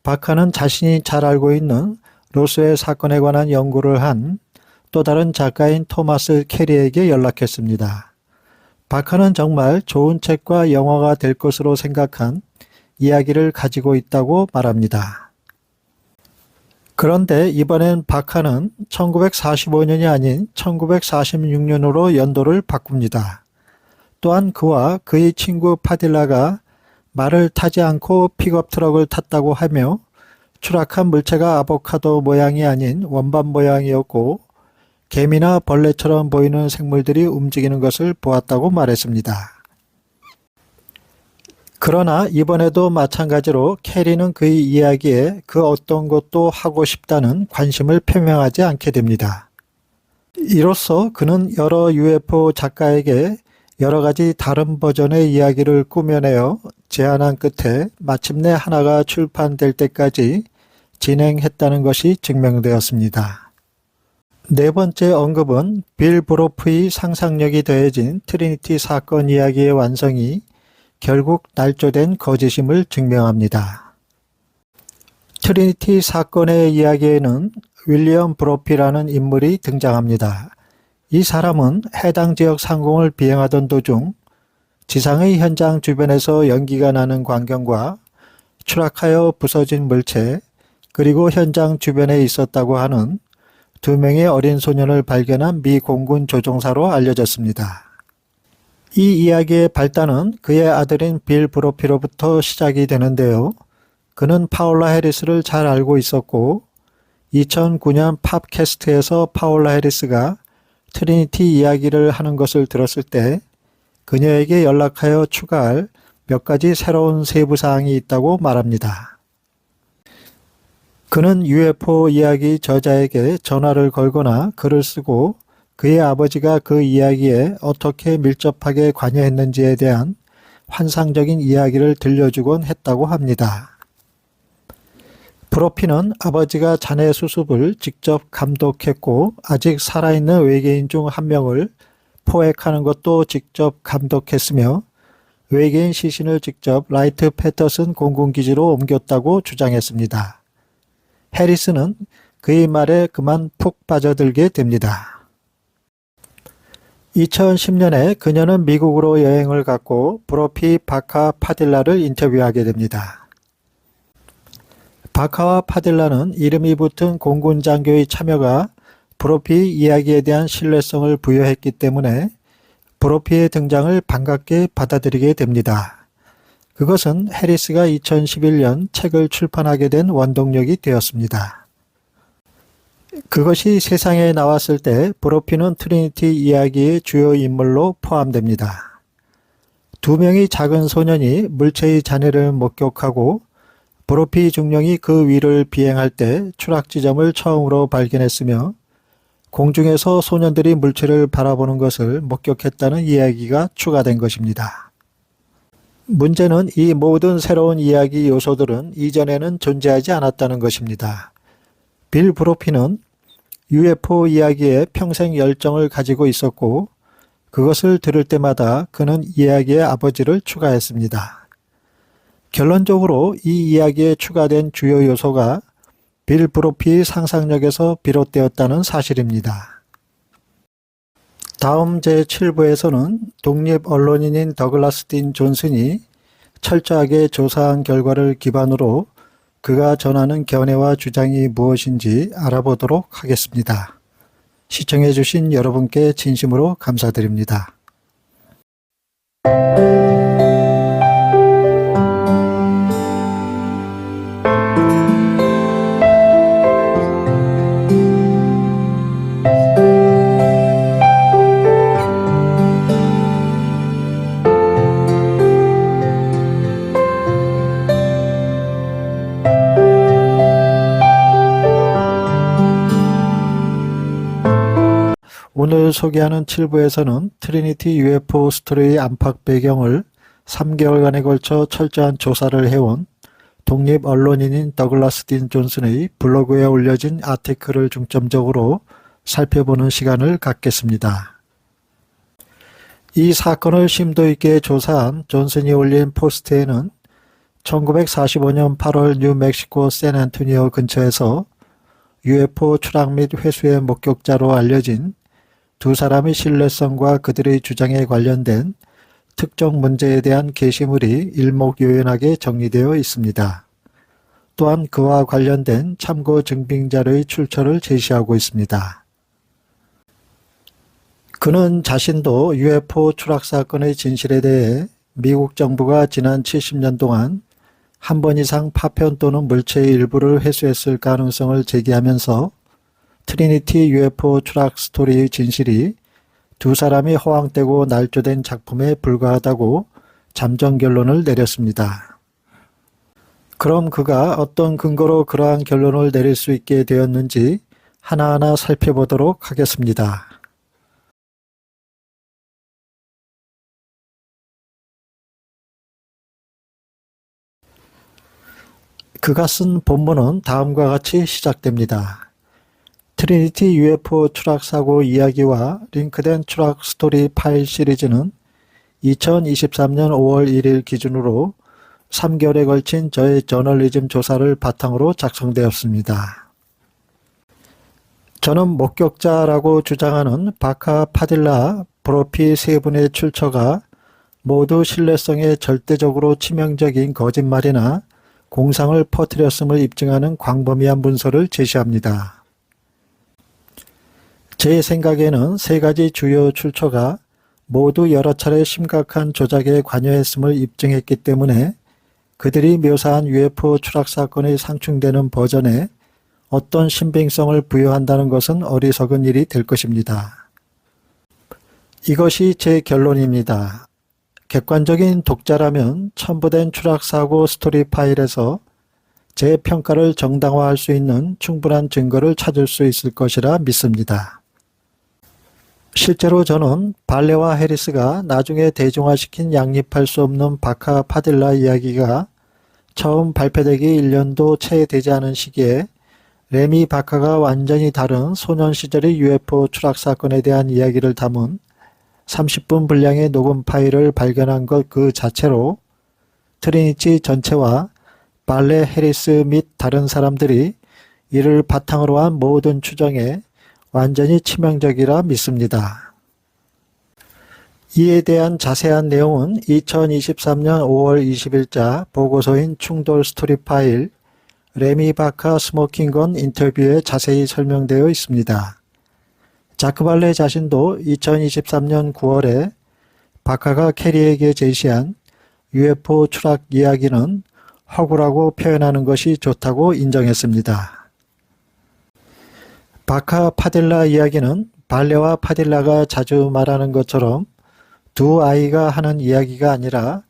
바카는 자신이 잘 알고 있는 로스웰 사건에 관한 연구를 한 또 다른 작가인 토마스 캐리에게 연락했습니다. 바카는 정말 좋은 책과 영화가 될 것으로 생각한 이야기를 가지고 있다고 말합니다. 그런데 이번엔 바카는 1945년이 아닌 1946년으로 연도를 바꿉니다. 또한 그와 그의 친구 파딜라가 말을 타지 않고 픽업 트럭을 탔다고 하며 추락한 물체가 아보카도 모양이 아닌 원반 모양이었고 개미나 벌레처럼 보이는 생물들이 움직이는 것을 보았다고 말했습니다. 그러나 이번에도 마찬가지로 캐리는 그의 이야기에 그 어떤 것도 하고 싶다는 관심을 표명하지 않게 됩니다. 이로써 그는 여러 UFO 작가에게 여러 가지 다른 버전의 이야기를 꾸며내어 제안한 끝에 마침내 하나가 출판될 때까지 진행했다는 것이 증명되었습니다. 네 번째 언급은 빌 브로프의 상상력이 더해진 트리니티 사건 이야기의 완성이 결국 날조된 거짓임을 증명합니다. 트리니티 사건의 이야기에는 윌리엄 브로피라는 인물이 등장합니다. 이 사람은 해당 지역 상공을 비행하던 도중 지상의 현장 주변에서 연기가 나는 광경과 추락하여 부서진 물체, 그리고 현장 주변에 있었다고 하는 2명의 어린 소년을 발견한 미 공군 조종사로 알려졌습니다. 이 이야기의 발단은 그의 아들인 빌 브로피로부터 시작이 되는데요. 그는 파울라 해리스를 잘 알고 있었고 2009년 팝캐스트에서 파울라 해리스가 트리니티 이야기를 하는 것을 들었을 때 그녀에게 연락하여 추가할 몇 가지 새로운 세부사항이 있다고 말합니다. 그는 UFO 이야기 저자에게 전화를 걸거나 글을 쓰고 그의 아버지가 그 이야기에 어떻게 밀접하게 관여했는지에 대한 환상적인 이야기를 들려주곤 했다고 합니다. 브로피는 아버지가 자네 수습을 직접 감독했고 아직 살아있는 외계인 중 한 명을 포획하는 것도 직접 감독했으며 외계인 시신을 직접 라이트 패터슨 공군기지로 옮겼다고 주장했습니다. 해리스는 그의 말에 그만 푹 빠져들게 됩니다. 2010년에 그녀는 미국으로 여행을 갔고 브로피 바카 파딜라를 인터뷰하게 됩니다. 바카와 파딜라는 이름이 붙은 공군 장교의 참여가 브로피 이야기에 대한 신뢰성을 부여했기 때문에 브로피의 등장을 반갑게 받아들이게 됩니다. 그것은 해리스가 2011년 책을 출판하게 된 원동력이 되었습니다. 그것이 세상에 나왔을 때 브로피는 트리니티 이야기의 주요 인물로 포함됩니다. 두 명의 작은 소년이 물체의 잔해를 목격하고 브로피 중령이 그 위를 비행할 때 추락 지점을 처음으로 발견했으며 공중에서 소년들이 물체를 바라보는 것을 목격했다는 이야기가 추가된 것입니다. 문제는 이 모든 새로운 이야기 요소들은 이전에는 존재하지 않았다는 것입니다. 빌 브로피는 UFO 이야기에 평생 열정을 가지고 있었고 그것을 들을 때마다 그는 이야기의 아버지를 추가했습니다. 결론적으로 이 이야기에 추가된 주요 요소가 빌 브로피의 상상력에서 비롯되었다는 사실입니다. 다음 제7부에서는 독립 언론인인 더글라스 딘 존슨이 철저하게 조사한 결과를 기반으로 그가 전하는 견해와 주장이 무엇인지 알아보도록 하겠습니다. 시청해 주신 여러분께 진심으로 감사드립니다. 오늘 소개하는 7부에서는 트리니티 UFO 스토리의 안팎 배경을 3개월간에 걸쳐 철저한 조사를 해온 독립 언론인인 더글라스 딘 존슨의 블로그에 올려진 아티클을 중점적으로 살펴보는 시간을 갖겠습니다. 이 사건을 심도 있게 조사한 존슨이 올린 포스트에는 1945년 8월 뉴멕시코 샌안토니오 근처에서 UFO 추락 및 회수의 목격자로 알려진 두 사람의 신뢰성과 그들의 주장에 관련된 특정 문제에 대한 게시물이 일목요연하게 정리되어 있습니다. 또한 그와 관련된 참고 증빙자료의 출처를 제시하고 있습니다. 그는 자신도 UFO 추락 사건의 진실에 대해 미국 정부가 지난 70년 동안 한 번 이상 파편 또는 물체의 일부를 회수했을 가능성을 제기하면서 트리니티 UFO 추락 스토리의 진실이 두 사람이 허황되고 날조된 작품에 불과하다고 잠정 결론을 내렸습니다. 그럼 그가 어떤 근거로 그러한 결론을 내릴 수 있게 되었는지 하나하나 살펴보도록 하겠습니다. 그가 쓴 본문은 다음과 같이 시작됩니다. 트리니티 UFO 추락 사고 이야기와 링크된 추락 스토리 파일 시리즈는 2023년 5월 1일 기준으로 3개월에 걸친 저의 저널리즘 조사를 바탕으로 작성되었습니다. 저는 목격자라고 주장하는 바카 파딜라, 브로피 세 분의 출처가 모두 신뢰성에 절대적으로 치명적인 거짓말이나 공상을 퍼뜨렸음을 입증하는 광범위한 문서를 제시합니다. 제 생각에는 세 가지 주요 출처가 모두 여러 차례 심각한 조작에 관여했음을 입증했기 때문에 그들이 묘사한 UFO 추락 사건의 상충되는 버전에 어떤 신빙성을 부여한다는 것은 어리석은 일이 될 것입니다. 이것이 제 결론입니다. 객관적인 독자라면 첨부된 추락사고 스토리 파일에서 제 평가를 정당화할 수 있는 충분한 증거를 찾을 수 있을 것이라 믿습니다. 실제로 저는 발레와 해리스가 나중에 대중화시킨 양립할 수 없는 바카 파딜라 이야기가 처음 발표되기 1년도 채 되지 않은 시기에 레미 바카가 완전히 다른 소년 시절의 UFO 추락 사건에 대한 이야기를 담은 30분 분량의 녹음 파일을 발견한 것 그 자체로 트리니티 전체와 발레 해리스 및 다른 사람들이 이를 바탕으로 한 모든 추정에 완전히 치명적이라 믿습니다. 이에 대한 자세한 내용은 2023년 5월 20일자 보고서인 충돌 스토리 파일 레미 바카 스모킹건 인터뷰에 자세히 설명되어 있습니다. 자크 발레 자신도 2023년 9월에 바카가 캐리에게 제시한 UFO 추락 이야기는 허구라고 표현하는 것이 좋다고 인정했습니다. 바카 파딜라 이야기는 발레와 파딜라가 자주 말하는 것처럼 두 아이가 하는 이야기가 아니라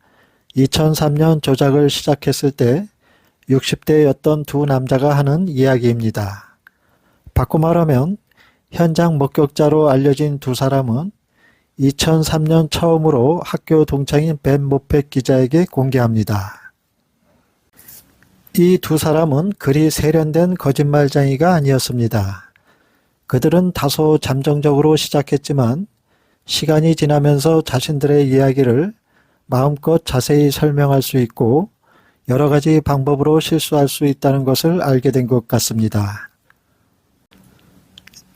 2003년 조작을 시작했을 때 60대였던 두 남자가 하는 이야기입니다. 바꿔 말하면 현장 목격자로 알려진 두 사람은 2003년 처음으로 학교 동창인 벤 모펫 기자에게 공개합니다. 이 두 사람은 그리 세련된 거짓말쟁이가 아니었습니다. 그들은 다소 잠정적으로 시작했지만 시간이 지나면서 자신들의 이야기를 마음껏 자세히 설명할 수 있고 여러 가지 방법으로 실수할 수 있다는 것을 알게 된 것 같습니다.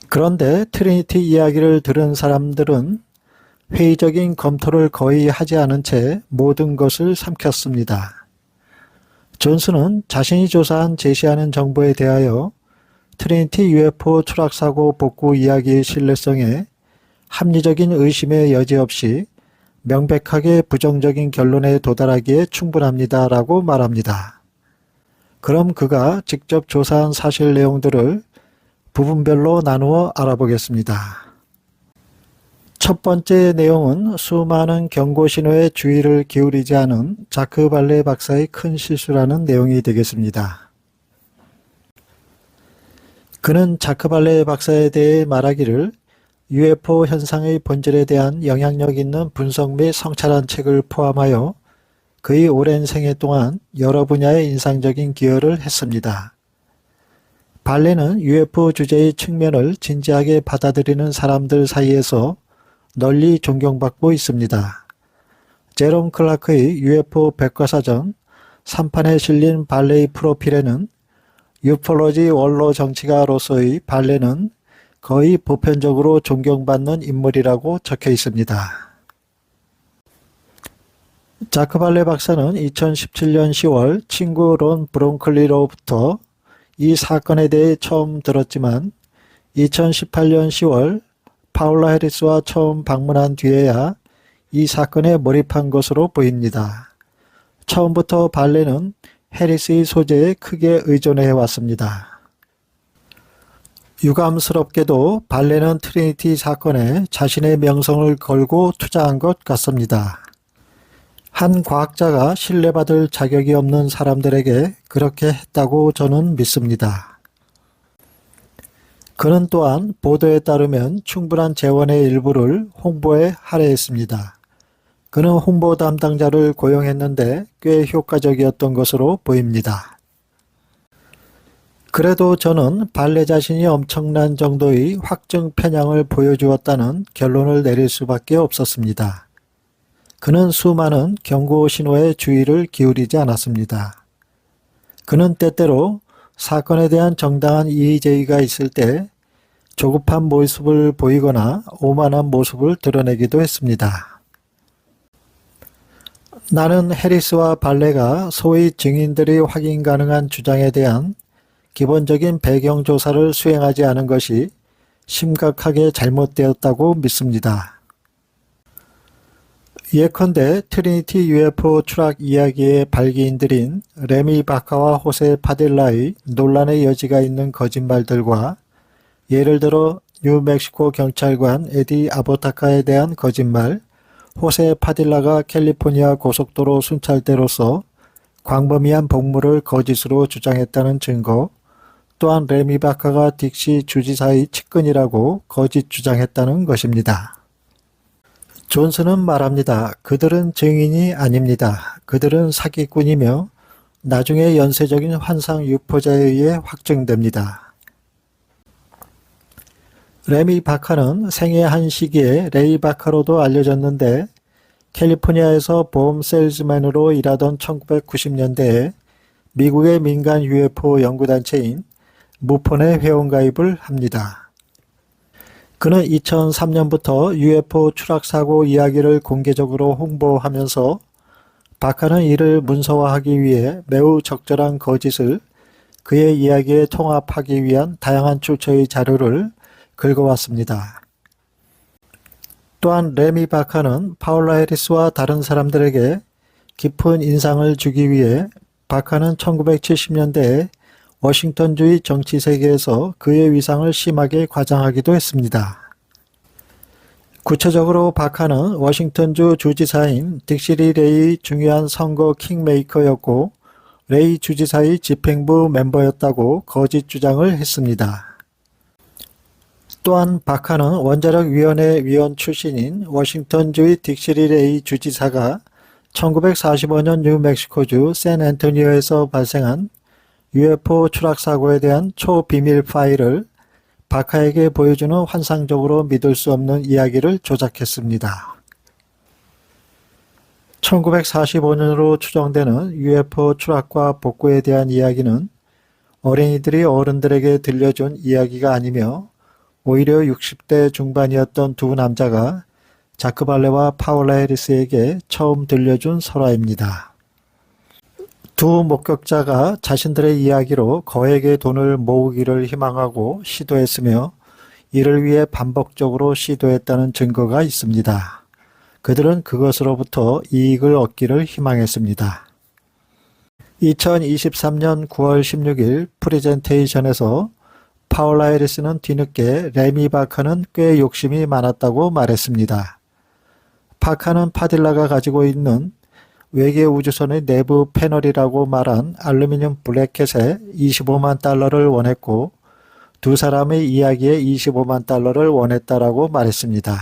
그런데 트리니티 이야기를 들은 사람들은 회의적인 검토를 거의 하지 않은 채 모든 것을 삼켰습니다. 존슨은 자신이 조사한 제시하는 정보에 대하여 트리니티 UFO 추락사고 복구 이야기의 신뢰성에 합리적인 의심의 여지 없이 명백하게 부정적인 결론에 도달하기에 충분합니다 라고 말합니다. 그럼 그가 직접 조사한 사실 내용들을 부분별로 나누어 알아보겠습니다. 첫 번째 내용은 수많은 경고 신호에 주의를 기울이지 않은 자크 발레 박사의 큰 실수라는 내용이 되겠습니다. 그는 자크 발레 박사에 대해 말하기를 UFO 현상의 본질에 대한 영향력 있는 분석 및 성찰한 책을 포함하여 그의 오랜 생애 동안 여러 분야에 인상적인 기여를 했습니다. 발레는 UFO 주제의 측면을 진지하게 받아들이는 사람들 사이에서 널리 존경받고 있습니다. 제롬 클라크의 UFO 백과사전 3판에 실린 발레의 프로필에는 유폴로지 원로 정치가로서의 발레는 거의 보편적으로 존경받는 인물이라고 적혀 있습니다. 자크 발레 박사는 2017년 10월 친구 론 브론클리로부터 이 사건에 대해 처음 들었지만 2018년 10월 파울라 해리스와 처음 방문한 뒤에야 이 사건에 몰입한 것으로 보입니다. 처음부터 발레는 해리스의 소재에 크게 의존해 왔습니다. 유감스럽게도 발레는 트리니티 사건에 자신의 명성을 걸고 투자한 것 같습니다. 한 과학자가 신뢰받을 자격이 없는 사람들에게 그렇게 했다고 저는 믿습니다. 그는 또한 보도에 따르면 충분한 재원의 일부를 홍보에 할애했습니다. 그는 홍보 담당자를 고용했는데 꽤 효과적이었던 것으로 보입니다. 그래도 저는 발레 자신이 엄청난 정도의 확증 편향을 보여주었다는 결론을 내릴 수밖에 없었습니다. 그는 수많은 경고 신호에 주의를 기울이지 않았습니다. 그는 때때로 사건에 대한 정당한 이의제기가 있을 때 조급한 모습을 보이거나 오만한 모습을 드러내기도 했습니다. 나는 해리스와 발레가 소위 증인들이 확인 가능한 주장에 대한 기본적인 배경 조사를 수행하지 않은 것이 심각하게 잘못되었다고 믿습니다. 예컨대 트리니티 UFO 추락 이야기의 발기인들인 레미 바카와 호세 파딜라의 논란의 여지가 있는 거짓말들과 예를 들어 뉴멕시코 경찰관 에디 아보타카에 대한 거짓말, 호세 파딜라가 캘리포니아 고속도로 순찰대로서 광범위한 복무를 거짓으로 주장했다는 증거, 또한 레미 바카가 딕시 주지사의 측근이라고 거짓 주장했다는 것입니다. 존슨은 말합니다. 그들은 증인이 아닙니다. 그들은 사기꾼이며 나중에 연쇄적인 환상 유포자에 의해 확정됩니다. 레미 바카는 생애 한 시기에 레이 바카로도 알려졌는데 캘리포니아에서 보험 세일즈맨으로 일하던 1990년대에 미국의 민간 UFO 연구단체인 무폰에 회원가입을 합니다. 그는 2003년부터 UFO 추락사고 이야기를 공개적으로 홍보하면서 바카는 이를 문서화하기 위해 매우 적절한 거짓을 그의 이야기에 통합하기 위한 다양한 출처의 자료를 긁어왔습니다. 또한 레미 바카는 파울라 해리스와 다른 사람들에게 깊은 인상을 주기 위해 바카는 1970년대에 워싱턴주의 정치 세계에서 그의 위상을 심하게 과장하기도 했습니다. 구체적으로 바카는 워싱턴주 주지사인 딕시리 레이의 중요한 선거 킹메이커였고 레이 주지사의 집행부 멤버였다고 거짓 주장을 했습니다. 또한 바카는 원자력위원회 위원 출신인 워싱턴주의 딕시리 레이 주지사가 1945년 뉴멕시코주 샌앤토니오에서 발생한 UFO 추락사고에 대한 초비밀 파일을 바카에게 보여주는 환상적으로 믿을 수 없는 이야기를 조작했습니다. 1945년으로 추정되는 UFO 추락과 복구에 대한 이야기는 어린이들이 어른들에게 들려준 이야기가 아니며 오히려 60대 중반이었던 두 남자가 자크 발레와 파울라 해리스에게 처음 들려준 설화입니다. 두 목격자가 자신들의 이야기로 거액의 돈을 모으기를 희망하고 시도했으며 이를 위해 반복적으로 시도했다는 증거가 있습니다. 그들은 그것으로부터 이익을 얻기를 희망했습니다. 2023년 9월 16일 프레젠테이션에서 파울라 해리스는 뒤늦게 레미 바카는 꽤 욕심이 많았다고 말했습니다. 바카는 파딜라가 가지고 있는 외계 우주선의 내부 패널이라고 말한 알루미늄 블래켓에 25만 달러를 원했고 두 사람의 이야기에 25만 달러를 원했다라고 말했습니다.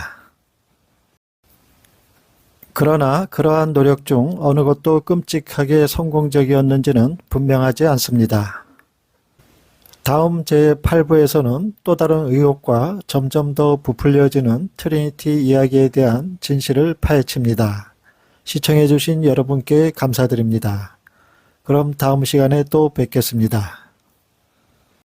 그러나 그러한 노력 중 어느 것도 끔찍하게 성공적이었는지는 분명하지 않습니다. 다음 제8부에서는 또 다른 의혹과 점점 더 부풀려지는 트리니티 이야기에 대한 진실을 파헤칩니다. 시청해 주신 여러분께 감사드립니다. 그럼 다음 시간에 또 뵙겠습니다.